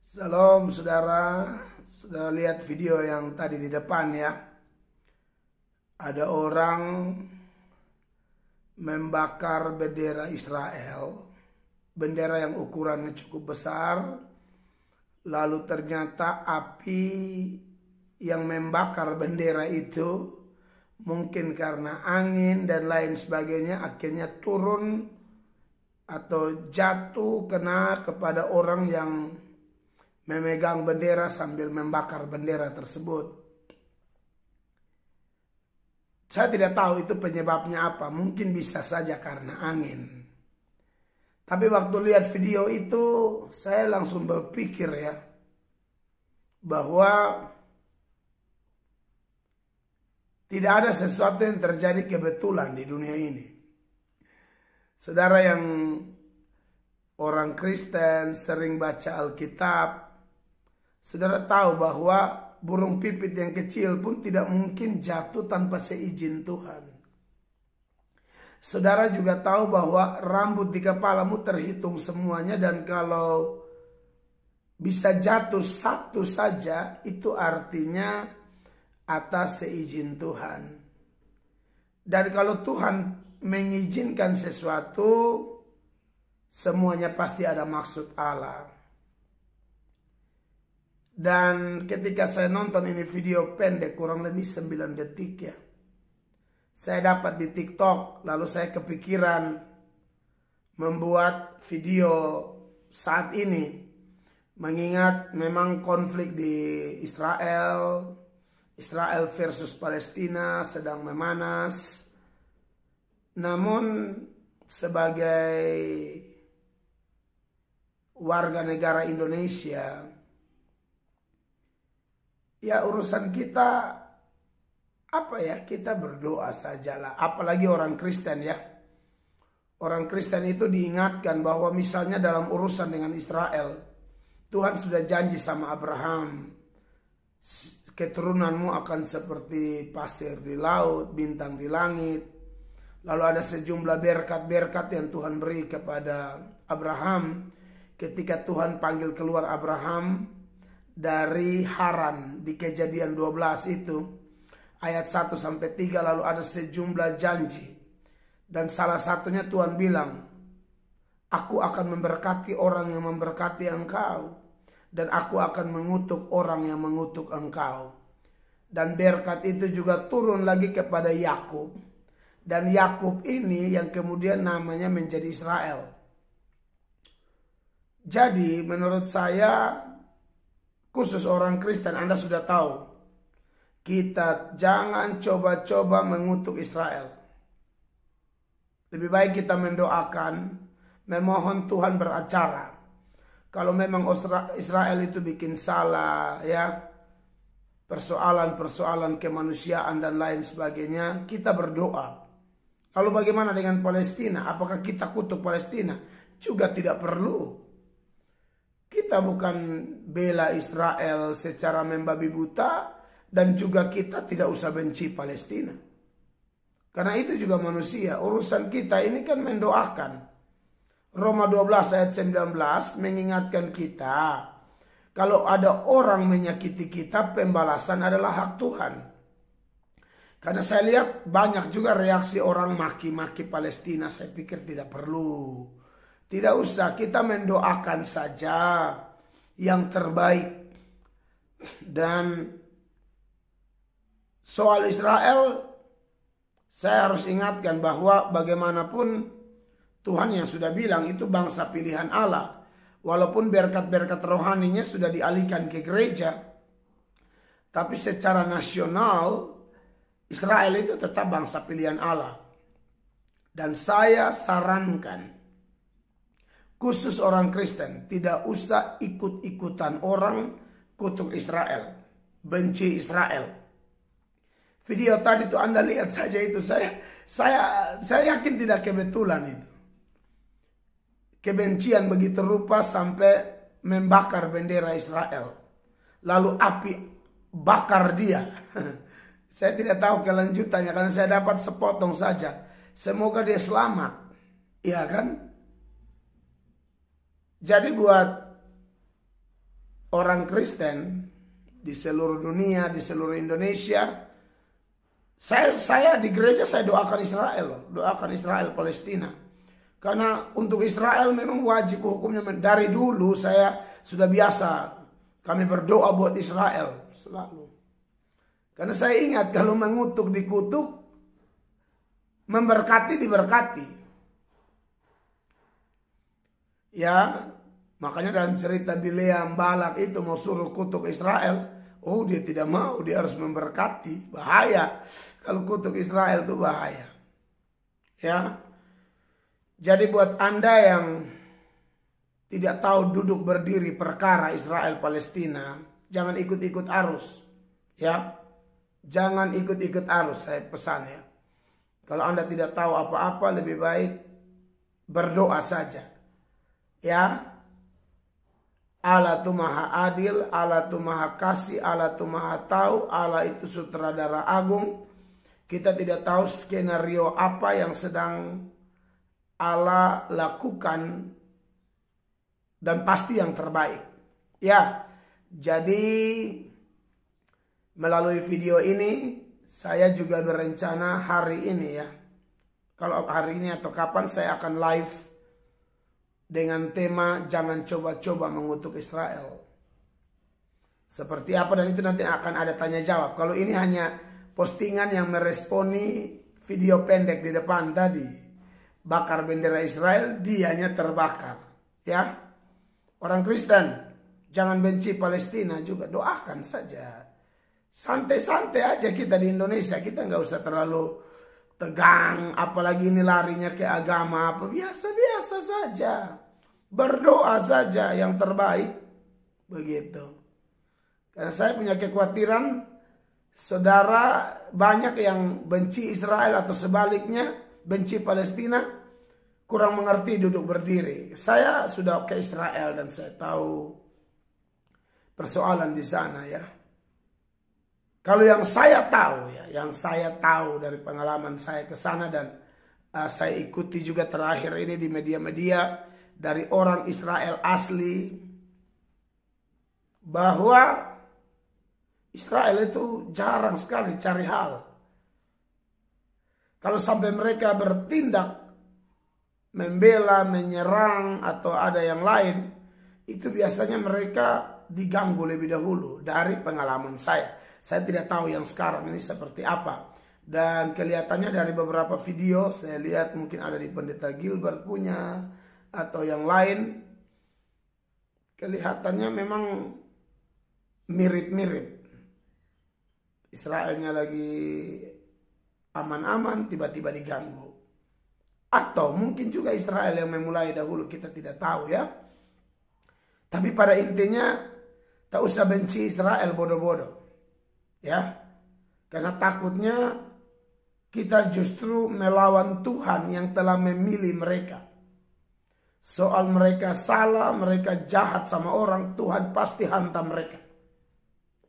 Salam saudara, sudah lihat video yang tadi di depan ya. Ada orang membakar bendera Israel, bendera yang ukurannya cukup besar. Lalu ternyata api yang membakar bendera itu mungkin karena angin dan lain sebagainya akhirnya turun atau jatuh kena kepada orang yang memegang bendera sambil membakar bendera tersebut. Saya tidak tahu itu penyebabnya apa, mungkin bisa saja karena angin. Tapi waktu lihat video itu saya langsung berpikir ya, bahwa tidak ada sesuatu yang terjadi kebetulan di dunia ini. Saudara yang orang Kristen sering baca Alkitab, saudara tahu bahwa burung pipit yang kecil pun tidak mungkin jatuh tanpa seizin Tuhan. Saudara juga tahu bahwa rambut di kepalamu terhitung semuanya, dan kalau bisa jatuh satu saja itu artinya atas seizin Tuhan. Dan kalau Tuhan mengizinkan sesuatu, semuanya pasti ada maksud Allah. Dan ketika saya nonton ini video pendek kurang lebih 9 detik ya, saya dapat di TikTok, lalu saya kepikiran membuat video saat ini. Mengingat memang konflik di Israel versus Palestina sedang memanas. Namun sebagai warga negara Indonesia, ya urusan kita apa ya, kita berdoa sajalah. Apalagi orang Kristen ya. Orang Kristen itu diingatkan bahwa misalnya dalam urusan dengan Israel, Tuhan sudah janji sama Abraham, keturunanmu akan seperti pasir di laut, bintang di langit. Lalu ada sejumlah berkat-berkat yang Tuhan beri kepada Abraham ketika Tuhan panggil keluar Abraham dari Haran di Kejadian 12 itu. Ayat 1-3, lalu ada sejumlah janji. Dan salah satunya Tuhan bilang, aku akan memberkati orang yang memberkati engkau, dan aku akan mengutuk orang yang mengutuk engkau. Dan berkat itu juga turun lagi kepada Yakub. Dan Yakub ini yang kemudian namanya menjadi Israel. Jadi menurut saya, khusus orang Kristen, Anda sudah tahu, kita jangan coba-coba mengutuk Israel. Lebih baik kita mendoakan, memohon Tuhan beracara. Kalau memang Israel itu bikin salah ya, persoalan-persoalan kemanusiaan dan lain sebagainya, kita berdoa. Lalu bagaimana dengan Palestina? Apakah kita kutuk Palestina? Juga tidak perlu. Kita bukan bela Israel secara membabi buta, dan juga kita tidak usah benci Palestina. Karena itu juga manusia. Urusan kita ini kan mendoakan. Roma 12 ayat 19 mengingatkan kita, kalau ada orang menyakiti kita, pembalasan adalah hak Tuhan. Karena saya lihat banyak juga reaksi orang maki-maki Palestina. Saya pikir tidak perlu. Tidak usah, kita mendoakan saja yang terbaik. Dan soal Israel, saya harus ingatkan bahwa bagaimanapun Tuhan yang sudah bilang itu bangsa pilihan Allah. Walaupun berkat-berkat rohaninya sudah dialihkan ke gereja, tapi secara nasional Israel itu tetap bangsa pilihan Allah. Dan saya sarankan, khusus orang Kristen, tidak usah ikut-ikutan orang kutuk Israel, benci Israel. Video tadi itu Anda lihat saja itu, saya yakin tidak kebetulan itu. Kebencian begitu rupa sampai membakar bendera Israel. Lalu api bakar dia. Saya tidak tahu kelanjutannya karena saya dapat sepotong saja. Semoga dia selamat. Iya kan? Jadi buat orang Kristen di seluruh dunia, di seluruh Indonesia, saya di gereja saya doakan Israel, doakan Israel Palestina. Karena untuk Israel memang wajib hukumnya. Dari dulu saya sudah biasa kami berdoa buat Israel selalu. Karena saya ingat kalau mengutuk dikutuk, memberkati diberkati. Ya, makanya dalam cerita Bileam Balak itu mau suruh kutuk Israel, oh dia tidak mau, dia harus memberkati. Bahaya kalau kutuk Israel itu bahaya. Ya. Jadi buat Anda yang tidak tahu duduk berdiri perkara Israel Palestina, jangan ikut-ikut arus. Ya. Jangan ikut-ikut arus, saya pesan ya. Kalau Anda tidak tahu apa-apa, lebih baik berdoa saja. Ya. Allah itu maha adil, Allah itu maha kasih, Allah itu maha tahu, Allah itu sutradara agung. Kita tidak tahu skenario apa yang sedang Allah lakukan dan pasti yang terbaik. Ya, jadi melalui video ini saya juga berencana hari ini ya. Kalau hari ini atau kapan saya akan live dengan tema jangan coba-coba mengutuk Israel. Seperti apa dan itu nanti akan ada tanya jawab. Kalau ini hanya postingan yang meresponi video pendek di depan tadi. Bakar bendera Israel, dianya terbakar. Ya. Orang Kristen, jangan benci Palestina juga. Doakan saja. Santai-santai aja kita di Indonesia. Kita nggak usah terlalu tegang. Apalagi ini larinya ke agama apa. Biasa-biasa saja. Berdoa saja yang terbaik. Begitu. Karena saya punya kekhawatiran saudara banyak yang benci Israel atau sebaliknya benci Palestina, kurang mengerti duduk berdiri. Saya sudah ke Israel dan saya tahu persoalan di sana ya. Kalau yang saya tahu ya, yang saya tahu dari pengalaman saya ke sana dan saya ikuti juga terakhir ini di media-media dari orang Israel asli, bahwa Israel itu jarang sekali cari hal. Kalau sampai mereka bertindak membela, menyerang atau ada yang lain, itu biasanya mereka diganggu lebih dahulu dari pengalaman saya. Saya tidak tahu yang sekarang ini seperti apa. Dan kelihatannya dari beberapa video saya lihat mungkin ada di Pendeta Gilbert punya atau yang lain. Kelihatannya memang mirip-mirip. Israelnya lagi aman-aman tiba-tiba diganggu. Atau mungkin juga Israel yang memulai dahulu, kita tidak tahu ya. Tapi pada intinya tak usah benci Israel bodoh-bodoh. Ya. Karena takutnya kita justru melawan Tuhan yang telah memilih mereka. Soal mereka salah, mereka jahat sama orang, Tuhan pasti hantam mereka.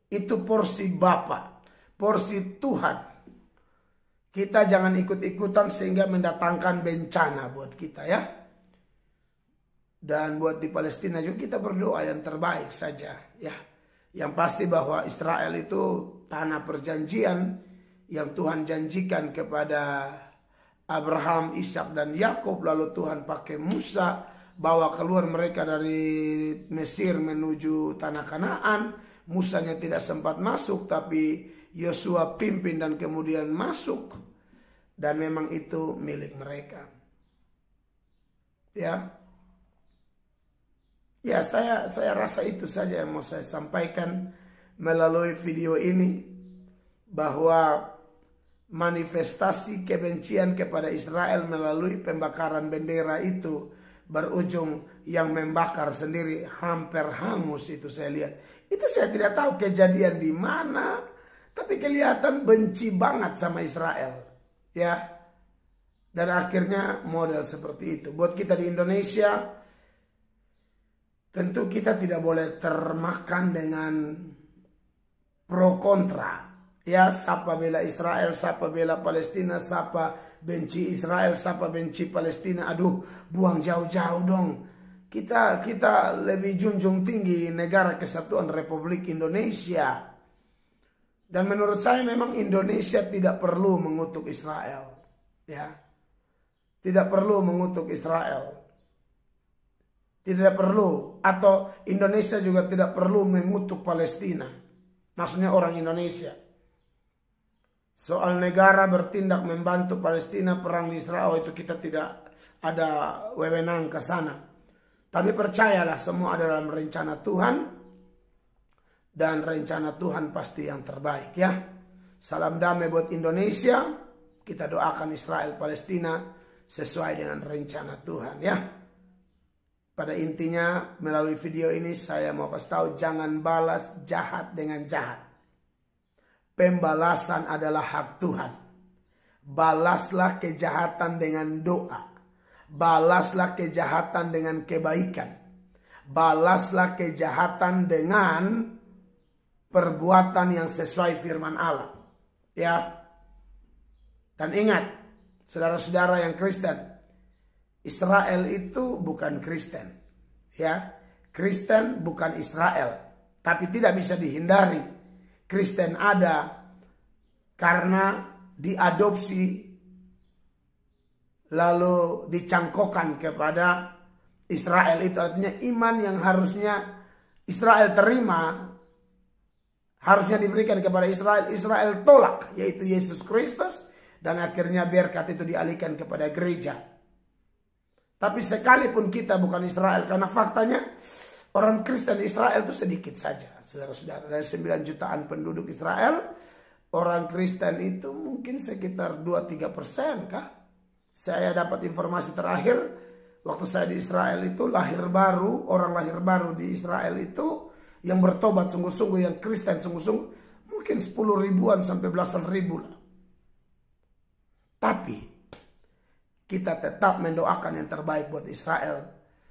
Itu porsi Bapa, porsi Tuhan. Kita jangan ikut-ikutan sehingga mendatangkan bencana buat kita ya. Dan buat di Palestina juga kita berdoa yang terbaik saja ya. Yang pasti bahwa Israel itu tanah perjanjian yang Tuhan janjikan kepada Abraham, Ishak dan Yakub. Lalu Tuhan pakai Musa bawa keluar mereka dari Mesir menuju tanah Kanaan. Musanya tidak sempat masuk tapi Yosua pimpin dan kemudian masuk. Dan memang itu milik mereka. Ya. Ya saya rasa itu saja yang mau saya sampaikan melalui video ini. Bahwa manifestasi kebencian kepada Israel melalui pembakaran bendera itu berujung yang membakar sendiri hampir hangus itu saya lihat. Itu saya tidak tahu kejadian di mana. Tapi kelihatan benci banget sama Israel. Ya. Dan akhirnya model seperti itu. Buat kita di Indonesia, tentu kita tidak boleh termakan dengan pro kontra. Ya, siapa bela Israel, siapa bela Palestina, siapa benci Israel, siapa benci Palestina. Aduh, buang jauh-jauh dong. Kita lebih junjung tinggi negara kesatuan Republik Indonesia. Dan menurut saya memang Indonesia tidak perlu mengutuk Israel. Ya. Tidak perlu mengutuk Israel. Tidak perlu. Atau Indonesia juga tidak perlu mengutuk Palestina. Maksudnya orang Indonesia. Soal negara bertindak membantu Palestina perang di Israel itu kita tidak ada wewenang ke sana. Tapi percayalah semua ada dalam rencana Tuhan. Dan rencana Tuhan pasti yang terbaik ya. Salam damai buat Indonesia. Kita doakan Israel Palestina sesuai dengan rencana Tuhan ya. Pada intinya melalui video ini saya mau kasih tahu jangan balas jahat dengan jahat. Pembalasan adalah hak Tuhan. Balaslah kejahatan dengan doa. Balaslah kejahatan dengan kebaikan. Balaslah kejahatan dengan perbuatan yang sesuai firman Allah. Ya. Dan ingat, saudara-saudara yang Kristen, Israel itu bukan Kristen. Ya. Kristen bukan Israel. Tapi tidak bisa dihindari. Kristen ada karena diadopsi lalu dicangkokkan kepada Israel. Itu artinya iman yang harusnya Israel terima harusnya diberikan kepada Israel. Israel tolak, yaitu Yesus Kristus, dan akhirnya berkat itu dialihkan kepada gereja. Tapi sekalipun kita bukan Israel, karena faktanya orang Kristen Israel itu sedikit saja. Saudara-saudara, dari 9 jutaan penduduk Israel, orang Kristen itu mungkin sekitar 2-3% kah? Saya dapat informasi terakhir, waktu saya di Israel itu lahir baru, orang lahir baru di Israel itu, yang bertobat sungguh-sungguh, yang Kristen sungguh-sungguh, mungkin 10 ribuan sampai belasan ribu lah. Tapi, kita tetap mendoakan yang terbaik buat Israel,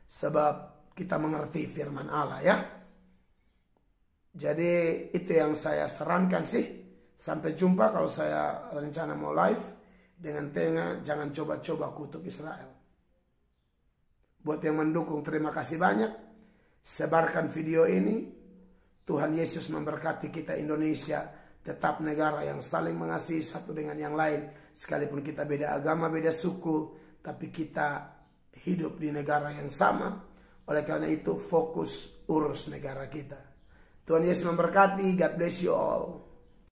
sebab kita mengerti firman Allah ya. Jadi itu yang saya sarankan sih. Sampai jumpa kalau saya rencana mau live dengan tema jangan coba-coba kutuk Israel. Buat yang mendukung terima kasih banyak. Sebarkan video ini. Tuhan Yesus memberkati kita Indonesia. Tetap negara yang saling mengasihi satu dengan yang lain. Sekalipun kita beda agama, beda suku. Tapi kita hidup di negara yang sama. Oleh karena itu fokus urus negara kita. Tuhan Yesus memberkati. God bless you all.